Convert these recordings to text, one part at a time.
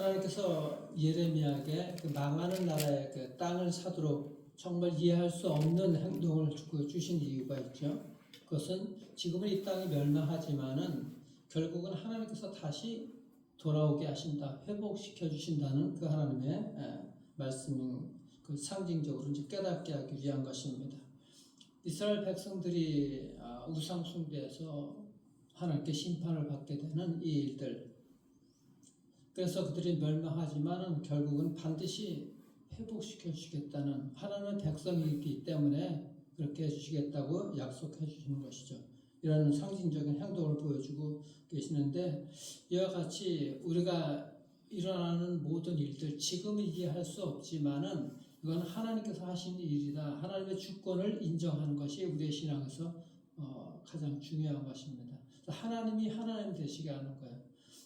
하나님께서 예레미야에게 그 망하는 나라의 그 땅을 사도록 정말 이해할 수 없는 행동을 주신 이유가 있죠. 그것은 지금은 이 땅이 멸망하지만은 결국은 하나님께서 다시 돌아오게 하신다, 회복시켜 주신다는 그 하나님의 말씀, 그 상징적으로 이제 깨닫게 하기 위한 것입니다. 이스라엘 백성들이 우상 숭배에서 하나님께 심판을 받게 되는 이 일들, 그래서 그들이 멸망하지만은 결국은 반드시 회복시켜 주시겠다는 하나님의 백성이기 때문에 그렇게 해주시겠다고 약속해 주시는 것이죠. 이런 상징적인 행동을 보여주고 계시는데, 이와 같이 우리가 일어나는 모든 일들, 지금은 이해할 수 없지만은 이건 하나님께서 하신 일이다. 하나님의 주권을 인정하는 것이 우리의 신앙에서 가장 중요한 것입니다. 하나님이 하나님 되시게 하는 거예요.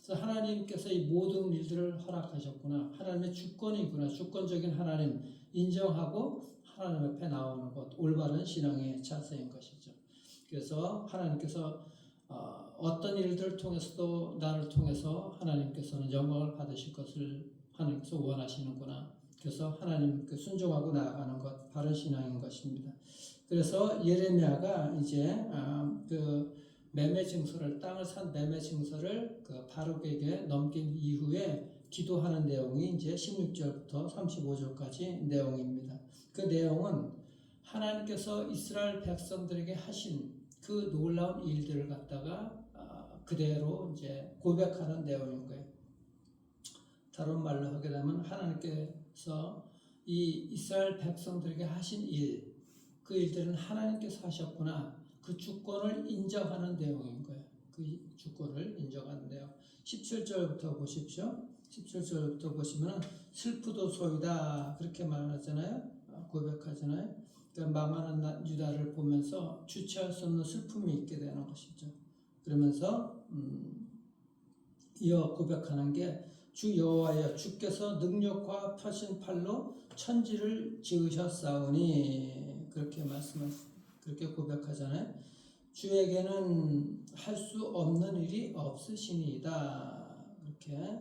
그래서 하나님께서 이 모든 일들을 허락하셨구나. 하나님의 주권이구나. 주권적인 하나님 인정하고 하나님 앞에 나오는 것, 올바른 신앙의 자세인 것이죠. 그래서 하나님께서 어떤 일들을 통해서도 나를 통해서 하나님께서는 영광을 받으실 것을 하나님께서 원하시는구나. 그래서 하나님께 순종하고 나아가는 것, 바른 신앙인 것입니다. 그래서 예레미야가 이제 그 매매 증서를, 땅을 산 매매 증서를 그 바룩에게 넘긴 이후에 기도하는 내용이 이제 16절부터 35절까지 내용입니다. 그 내용은 하나님께서 이스라엘 백성들에게 하신 그 놀라운 일들을 갖다가 그대로 이제 고백하는 내용인 거예요. 다른 말로 하게 되면 하나님께서 이 이스라엘 백성들에게 하신 일, 그 일들은 하나님께서 하셨구나. 그 주권을 인정하는 내용인 거예요. 그 주권을 인정하는 내용. 17절부터 보십시오. 17절부터 보시면 슬프도소이다 그렇게 말하잖아요. 고백하잖아요. 그러니까 망하는 유다를 보면서 주체할 수 없는 슬픔이 있게 되는 것이죠. 그러면서 이어 고백하는 게 주 여호와여, 주께서 능력과 펴신 팔로 천지를 지으셨사오니, 그렇게 그렇게 고백하잖아요. 주에게는 할 수 없는 일이 없으시니이다. 그렇게.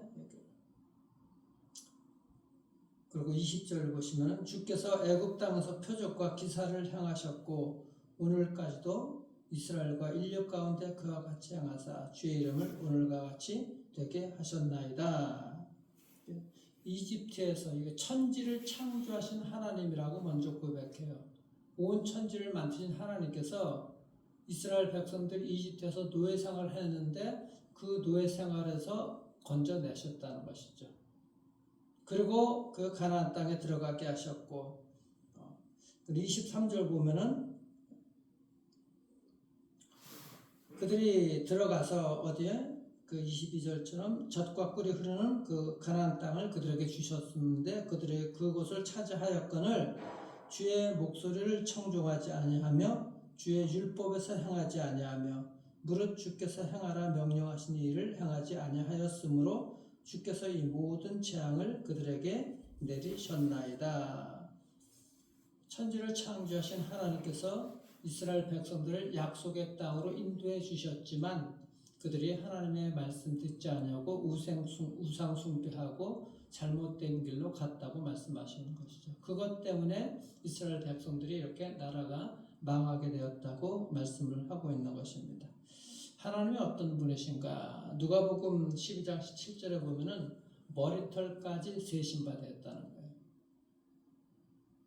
그리고 20절을 보시면 주께서 애굽 땅에서 표적과 기사를 행하셨고 오늘까지도 이스라엘과 인류 가운데 그와 같이 행하사 주의 이름을 오늘과 같이 되게 하셨나이다. 이집트에서 천지를 창조하신 하나님이라고 먼저 고백해요. 온 천지를 만드신 하나님께서 이스라엘 백성들이 이집트에서 노예 생활을 했는데 그 노예 생활에서 건져내셨다는 것이죠. 그리고 그 가나안 땅에 들어가게 하셨고, 23절 보면은 그들이 들어가서 어디에 그 22절처럼 젖과 꿀이 흐르는 그 가나안 땅을 그들에게 주셨는데 그들의 그곳을 차지하였거늘 주의 목소리를 청종하지 아니하며 주의 율법에서 행하지 아니하며 무릇 주께서 행하라 명령하신 일을 행하지 아니하였으므로 주께서 이 모든 재앙을 그들에게 내리셨나이다. 천지를 창조하신 하나님께서 이스라엘 백성들을 약속의 땅으로 인도해 주셨지만 그들이 하나님의 말씀 듣지 아니하고 우상 숭배하고 잘못된 길로 갔다고 말씀하시는 것이죠. 그것 때문에 이스라엘 백성들이 이렇게 나라가 망하게 되었다고 말씀을 하고 있는 것입니다. 하나님이 어떤 분이신가? 누가복음 12장 17절에 보면은 머리털까지 세신받았다는 거예요.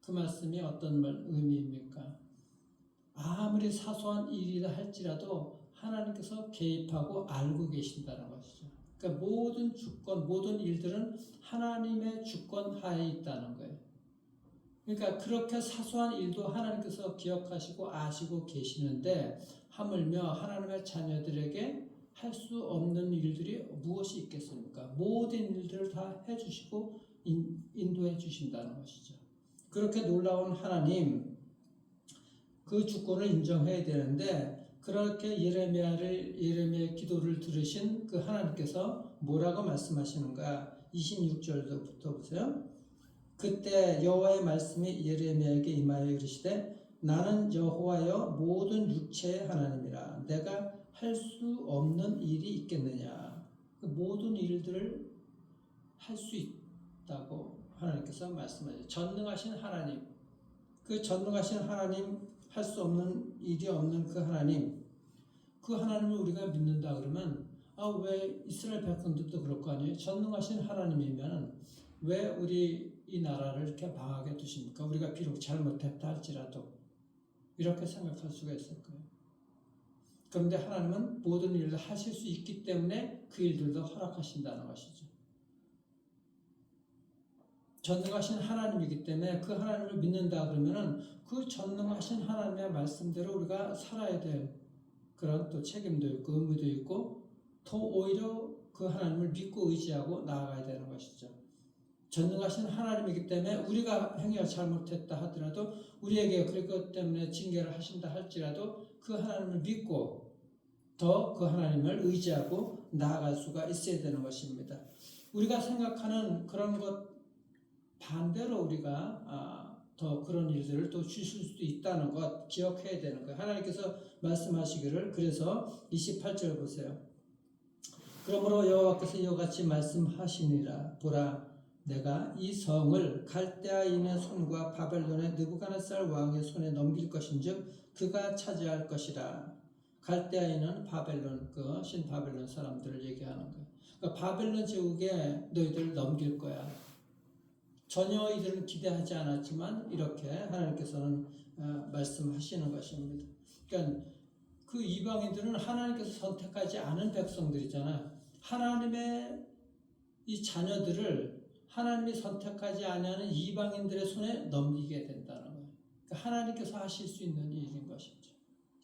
그 말씀이 어떤 의미입니까? 아무리 사소한 일이라 할지라도 하나님께서 개입하고 알고 계신다는 것이죠. 그러니까 모든 주권, 모든 일들은 하나님의 주권 하에 있다는 거예요. 그러니까 그렇게 사소한 일도 하나님께서 기억하시고 아시고 계시는데 하물며 하나님의 자녀들에게 할 수 없는 일들이 무엇이 있겠습니까? 모든 일들을 다 해주시고 인도해 주신다는 것이죠. 그렇게 놀라운 하나님, 그 주권을 인정해야 되는데 그렇게 예레미야의 기도를 들으신 그 하나님께서 뭐라고 말씀하시는가? 26절부터 보세요. 그때 여호와의 말씀이 예레미야에게 임하여 이르시되 나는 여호와여 모든 육체의 하나님이라. 내가 할 수 없는 일이 있겠느냐? 그 모든 일들을 할 수 있다고 하나님께서 말씀하세요. 전능하신 하나님, 그 전능하신 하나님, 할 수 없는 일이 없는 그 하나님, 그 하나님을 우리가 믿는다 그러면 왜 이스라엘 백성들도 그럴 거 아니에요? 전능하신 하나님이면 왜 우리 이 나라를 이렇게 망하게 두십니까? 우리가 비록 잘못했다 할지라도 이렇게 생각할 수가 있을 거예요. 그런데 하나님은 모든 일을 하실 수 있기 때문에 그 일들도 허락하신다는 것이죠. 전능하신 하나님이기 때문에 그 하나님을 믿는다 그러면은 그 전능하신 하나님의 말씀대로 우리가 살아야 될 그런 또 책임도 있고 의무도 있고 더 오히려 그 하나님을 믿고 의지하고 나아가야 되는 것이죠. 전능하신 하나님이기 때문에 우리가 행위가 잘못했다 하더라도 우리에게 그것 때문에 징계를 하신다 할지라도 그 하나님을 믿고 더 그 하나님을 의지하고 나아갈 수가 있어야 되는 것입니다. 우리가 생각하는 그런 것 반대로 우리가 더 그런 일들을 또 주실 수도 있다는 것 기억해야 되는 거예요. 하나님께서 말씀하시기를 그래서 28절 보세요. 그러므로 여호와께서 이와 같이 말씀하시니라 보라 내가 이 성을 갈대아인의 손과 바벨론의 느부갓네살 왕의 손에 넘길 것인즉 그가 차지할 것이라. 갈대아인은 바벨론 그 신바벨론 사람들을 얘기하는 거예요. 그러니까 바벨론 제국에 너희들을 넘길 거야. 전혀 이들은 기대하지 않았지만 이렇게 하나님께서는 말씀하시는 것입니다. 그러니까 그 이방인들은 하나님께서 선택하지 않은 백성들이잖아요. 하나님의 이 자녀들을 하나님이 선택하지 않은 이방인들의 손에 넘기게 된다는 거예요. 그러니까 하나님께서 하실 수 있는 일인 것이죠.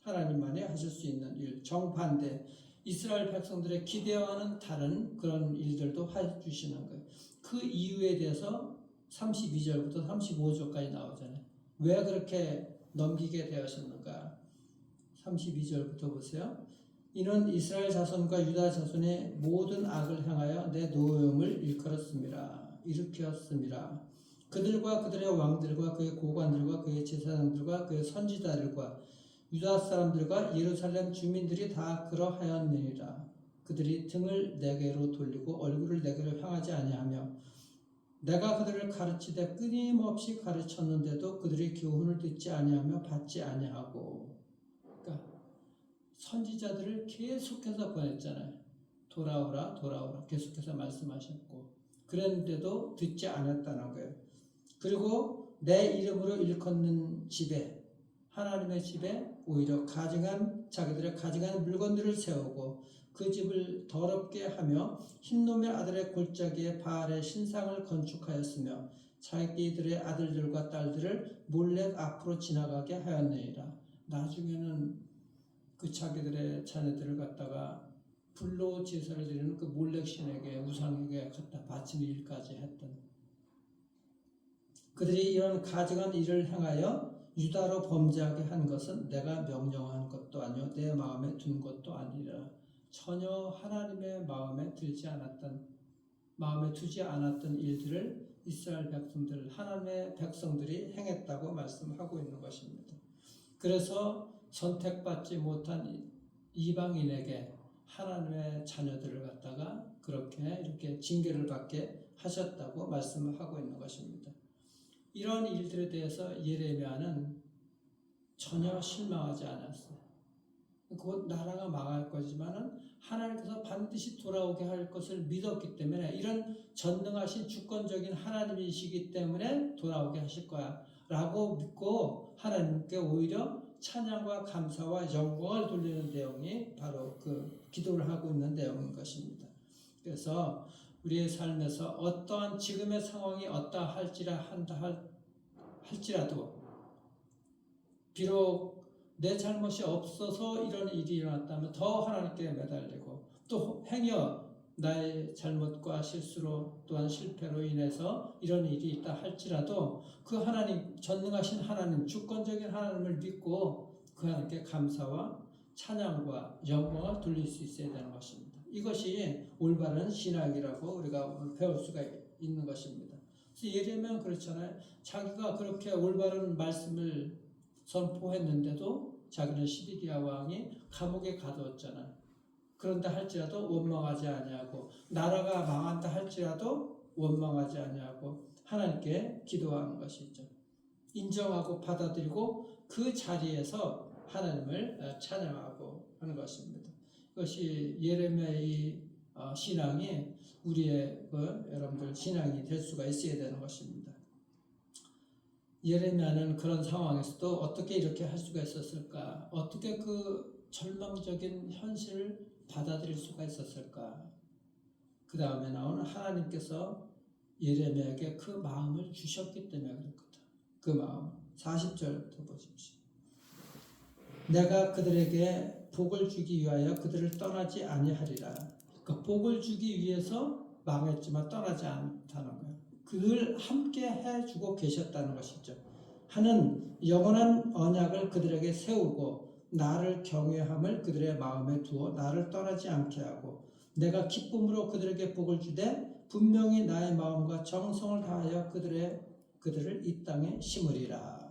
하나님만이 하실 수 있는 일. 정반대 이스라엘 백성들의 기대와는 다른 그런 일들도 해주시는 거예요. 그 이유에 대해서 32절부터 35절까지 나오잖아요. 왜 그렇게 넘기게 되었는가? 32절부터 보세요. 이는 이스라엘 자손과 유다 자손의 모든 악을 향하여 내 노염을 일으켰습니다. 그들과 그들의 왕들과 그의 고관들과 그의 제사장들과 그의 선지자들과 유다 사람들과 예루살렘 주민들이 다 그러하였느니라. 그들이 등을 내게로 돌리고 얼굴을 내게로 향하지 아니하며 내가 그들을 가르치되 끊임없이 가르쳤는데도 그들이 교훈을 듣지 아니하며 받지 아니하고. 그러니까 선지자들을 계속해서 보냈잖아요. 돌아오라 돌아오라 계속해서 말씀하셨고 그랬는데도 듣지 않았다는 거예요. 그리고 내 이름으로 일컫는 집에 하나님의 집에 오히려 자기들의 가증한 물건들을 세우고 그 집을 더럽게 하며 흰놈의 아들의 골짜기에 바알의 신상을 건축하였으며 자기들의 아들들과 딸들을 몰래 앞으로 지나가게 하였느니라. 나중에는 그 자기들의 자녀들을 갖다가 불로 제사를 드리는 그 몰렉신에게 우상에게 갖다 바치는 일까지 했던 그들이 이런 가증한 일을 행하여 유다로 범죄하게 한 것은 내가 명령한 것도 아니요 내 마음에 둔 것도 아니라. 전혀 하나님의 마음에 두지 않았던 일들을 이스라엘 백성들, 하나님의 백성들이 행했다고 말씀하고 있는 것입니다. 그래서 선택받지 못한 이방인에게 하나님의 자녀들을 갖다가 이렇게 징계를 받게 하셨다고 말씀을 하고 있는 것입니다. 이런 일들에 대해서 예레미야는 전혀 실망하지 않았어요. 곧 나라가 망할 거지만은 하나님께서 반드시 돌아오게 할 것을 믿었기 때문에 이런 전능하신 주권적인 하나님이시기 때문에 돌아오게 하실 거야 라고 믿고 하나님께 오히려 찬양과 감사와 영광을 돌리는 내용이 바로 그 기도를 하고 있는 내용인 것입니다. 그래서 우리의 삶에서 어떠한 지금의 상황이 할지라도 비록 내 잘못이 없어서 이런 일이 일어났다면 더 하나님께 매달리고 또 행여 나의 잘못과 실수로 또한 실패로 인해서 이런 일이 있다 할지라도 그 하나님 전능하신 하나님 주권적인 하나님을 믿고 그 하나님께 감사와 찬양과 영광을 돌릴 수 있어야 되는 것입니다. 이것이 올바른 신앙이라고 우리가 오늘 배울 수가 있는 것입니다. 그래서 예레미야는 그렇잖아요. 자기가 그렇게 올바른 말씀을 선포했는데도 자기는 시드기야 왕이 감옥에 가두었잖아요. 그런다 할지라도 원망하지 아니하고 나라가 망한다 할지라도 원망하지 아니하고 하나님께 기도하는 것이죠. 인정하고 받아들이고 그 자리에서 하나님을 찬양하고 하는 것입니다. 그것이 예레미야의 신앙이 우리의 여러분들 신앙이 될 수가 있어야 되는 것입니다. 예레미야는 그런 상황에서도 어떻게 이렇게 할 수가 있었을까? 어떻게 그 절망적인 현실을 받아들일 수가 있었을까? 그 다음에 나오는 하나님께서 예레미야에게 그 마음을 주셨기 때문에 그렇거든. 그 마음. 40절부터 보십시오. 내가 그들에게 복을 주기 위하여 그들을 떠나지 아니하리라. 그러니까 복을 주기 위해서 망했지만 떠나지 않다는 거예요. 그들 함께 해주고 계셨다는 것이죠. 하는 영원한 언약을 그들에게 세우고 나를 경외함을 그들의 마음에 두어 나를 떠나지 않게 하고 내가 기쁨으로 그들에게 복을 주되 분명히 나의 마음과 정성을 다하여 그들을 이 땅에 심으리라.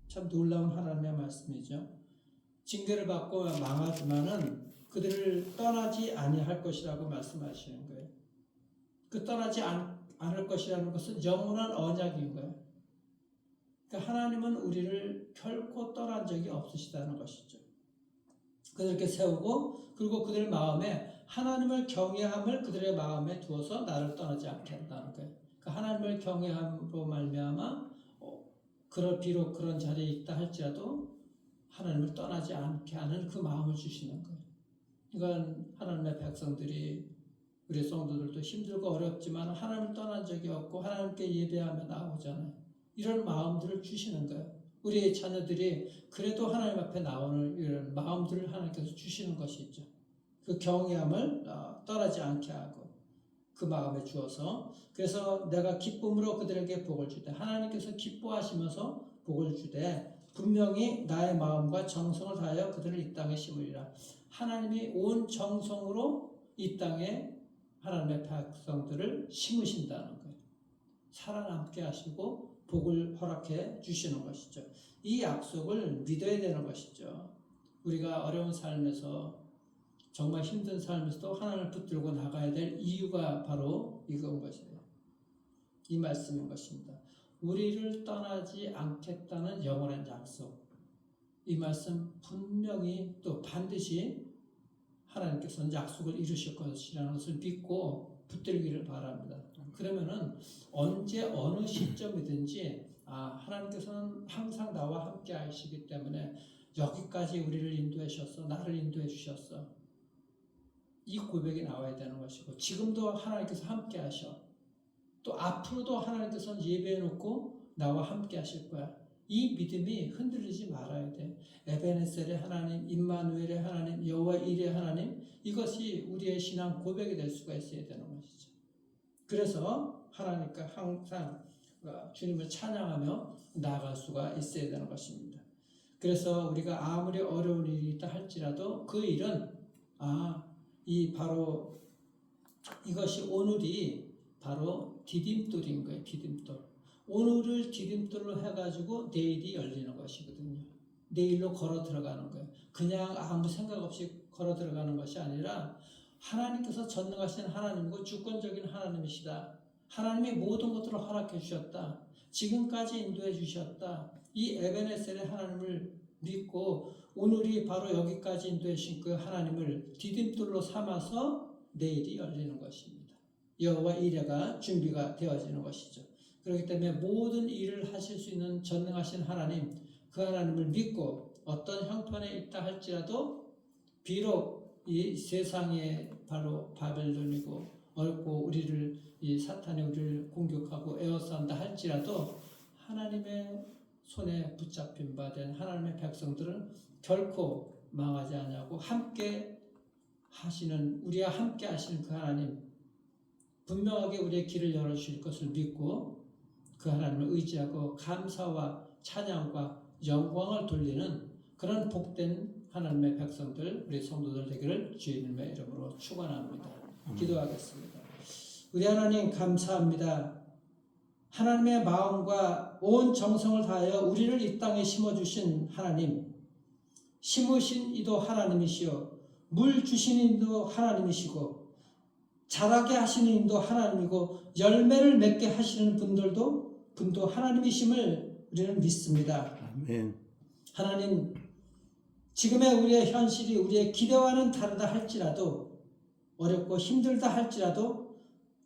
참 놀라운 하나님의 말씀이죠. 징계를 받고 망하지만은 그들을 떠나지 아니할 것이라고 말씀하시는 거예요. 그 떠나지 않을 것이라는 것은 영원한 언약인 거예요. 그러니까 하나님은 우리를 결코 떠난 적이 없으시다는 것이죠. 그들께 세우고 그리고 그들 마음에 하나님을 경외함을 그들의 마음에 두어서 나를 떠나지 않게 한다는 거예요. 그러니까 하나님을 경외함으로 말미암아 비록 그런 자리에 있다 할지라도 하나님을 떠나지 않게 하는 그 마음을 주시는 거예요. 이건 하나님의 백성들이 우리 성도들도 힘들고 어렵지만 하나님을 떠난 적이 없고 하나님께 예배하며 나오잖아요. 이런 마음들을 주시는 거예요. 우리의 자녀들이 그래도 하나님 앞에 나오는 이런 마음들을 하나님께서 주시는 것이 있죠. 그 경외함을 떠나지 않게 하고 그 마음에 주어서 그래서 내가 기쁨으로 그들에게 복을 주되 하나님께서 기뻐하시면서 복을 주되 분명히 나의 마음과 정성을 다하여 그들을 이 땅에 심으리라. 하나님이 온 정성으로 이 땅에 하나님의 백성들을 심으신다는 거예요. 살아남게 하시고 복을 허락해 주시는 것이죠. 이 약속을 믿어야 되는 것이죠. 우리가 어려운 삶에서 정말 힘든 삶에서도 하나님을 붙들고 나가야 될 이유가 바로 이건 것이에요. 이 말씀인 것입니다. 우리를 떠나지 않겠다는 영원한 약속. 이 말씀 분명히 또 반드시 하나님께서는 약속을 이루실 것이라는 것을 믿고 붙들기를 바랍니다. 그러면은 언제 어느 시점이든지 하나님께서는 항상 나와 함께 하시기 때문에 여기까지 우리를 인도해 주셨어. 나를 인도해 주셨어. 이 고백이 나와야 되는 것이고 지금도 하나님께서 함께 하셔. 또 앞으로도 하나님께서는 예배해 놓고 나와 함께 하실 거야. 이 믿음이 흔들리지 말아야 돼. 에베네셀의 하나님, 임마누엘의 하나님, 여호와 일의 하나님, 이것이 우리의 신앙 고백이 될 수가 있어야 되는 것이죠. 그래서 하나님과 항상 주님을 찬양하며 나아갈 수가 있어야 되는 것입니다. 그래서 우리가 아무리 어려운 일이 있다 할지라도 그 일은 바로 이것이 오늘이 바로 디딤돌인 거예요. 디딤돌. 오늘을 디딤돌로 해가지고 내일이 열리는 것이거든요. 내일로 걸어 들어가는 거예요. 그냥 아무 생각 없이 걸어 들어가는 것이 아니라 하나님께서 전능하신 하나님이고 주권적인 하나님이시다. 하나님이 모든 것들을 허락해 주셨다. 지금까지 인도해 주셨다. 이 에베네셀의 하나님을 믿고 오늘이 바로 여기까지 인도해 주신 그 하나님을 디딤돌로 삼아서 내일이 열리는 것입니다. 여호와 이레가 준비가 되어지는 것이죠. 그렇기 때문에 모든 일을 하실 수 있는 전능하신 하나님, 그 하나님을 믿고 어떤 형편에 있다 할지라도 비록 이 세상에 바로 바벨론이고 어렵고 이 사탄이 우리를 공격하고 에워싼다 할지라도 하나님의 손에 붙잡힌 바 된 하나님의 백성들은 결코 망하지 않냐고 함께 하시는 우리와 함께 하시는 그 하나님 분명하게 우리의 길을 열어주실 것을 믿고 그 하나님을 의지하고 감사와 찬양과 영광을 돌리는 그런 복된 하나님의 백성들 우리 성도들 되기를 주님의 이름으로 축원합니다. 기도하겠습니다. 우리 하나님 감사합니다. 하나님의 마음과 온 정성을 다하여 우리를 이 땅에 심어주신 하나님, 심으신 이도 하나님이시요 물 주신 이도 하나님이시고 자라게 하시는 이도 하나님이고 열매를 맺게 하시는 분도 하나님이심을 우리는 믿습니다. 아멘. 하나님, 지금의 우리의 현실이 우리의 기대와는 다르다 할지라도, 어렵고 힘들다 할지라도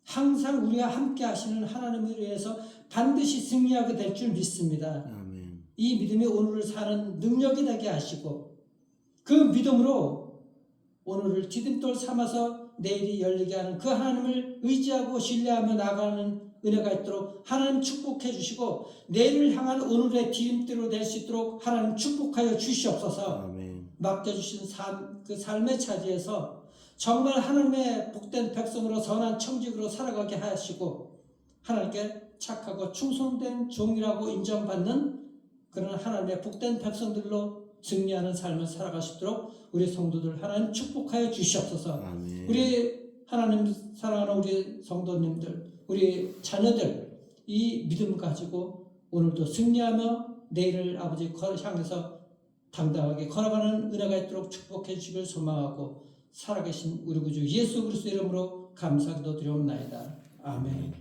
항상 우리와 함께 하시는 하나님을 위해서 반드시 승리하게 될 줄 믿습니다. 아멘. 이 믿음이 오늘을 사는 능력이 되게 하시고, 그 믿음으로 오늘을 디딤돌 삼아서 내일이 열리게 하는 그 하나님을 의지하고 신뢰하며 나가는 은혜가 있도록 하나님 축복해 주시고, 내일을 향한 오늘의 디딤돌로 될 수 있도록 하나님 축복하여 주시옵소서. 아멘. 맡겨주신 그 삶의 차지에서 정말 하나님의 복된 백성으로 선한 청직으로 살아가게 하시고, 하나님께 착하고 충성된 종이라고 인정받는 그런 하나님의 복된 백성들로 승리하는 삶을 살아가시도록 우리 성도들 하나님 축복하여 주시옵소서. 아멘. 우리 하나님 사랑하는 우리 성도님들, 우리 자녀들, 이 믿음 가지고 오늘도 승리하며 내일을 아버지 향해서 당당하게 걸어가는 은혜가 있도록 축복해 주시길 소망하고, 살아계신 우리 구주 예수 그리스도 이름으로 감사기도 드리옵나이다. 아멘.